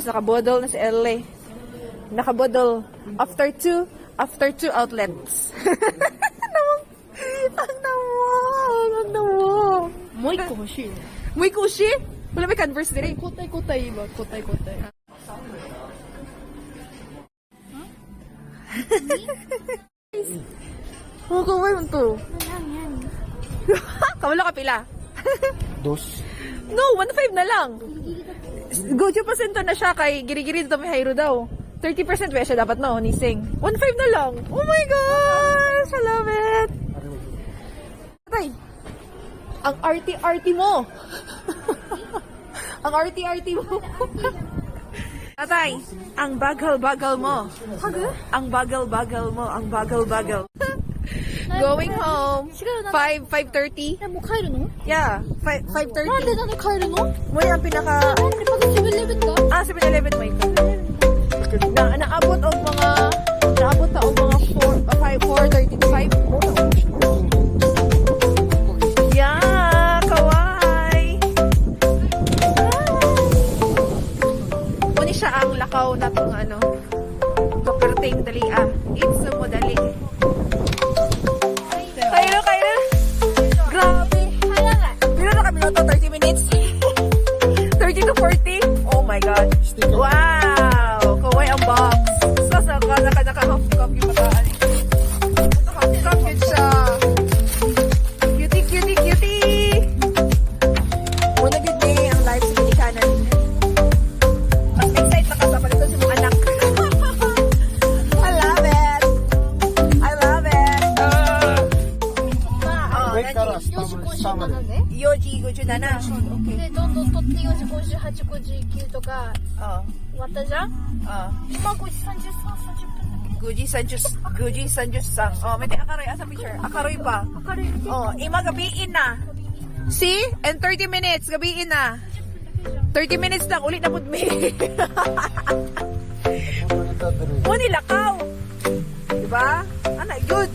Tapos nakabodol na si LA. Nakabodol. After two outlets. Ang nawa. もう一個欲しい。 Muy kushi? Wala may Converse dire. 交代交代今、交代交代。 Oh, kaway mo to. Kawala ka pila. 2. No, 1.5 na lang. Gojo pasento na siya kay giri-giri dito may hayro daw. 30% ba siya dapat no, ni Sing. 1.5 na lang. Oh my gosh, I love it. Tay, ang arty-arty mo. Ang arty-arty mo. Tatay, ang bagal-bagal mo. Ang bagal-bagal mo, ang bagal-bagal. Going home. 5:30. え、もう帰るの？ Yeah, なんで 5:30. 帰るの？ Mo ang pinaka なんでまだセブンイレブンか？ 7-Eleven may naabot og mga naabot ta og mga 4:30 to 5. Yeah, kawaii. Muni siya ang lakaw na tong ano. Kaperting dali ah. It's so modali. Kayo. Grabe. Bilo na kami to 30 minutes. 30 to 40. Oh my god. Wow! Kaway ang box. Sasa ka naka-half cup yung mataan. Half cup yun siya. Cutie! Una good day ang live sa Binikanan. Mas excited na kasama nito si mga anak. I love it! Wait, Kara, summer. 4時57。で、どんどん取って4時58、59とか Oh. 終わったじゃん？ Oh. 今5時33、30分。 Guji Sanjus sang. Oh, may akaroy asa picture. Akaroy pa. 明るい。 Oh, ima gabiin na. See? And 30 minutes gabiin na. 30 minutes lang ulit na pud me. Mo nilakaw. Diba? Ana good.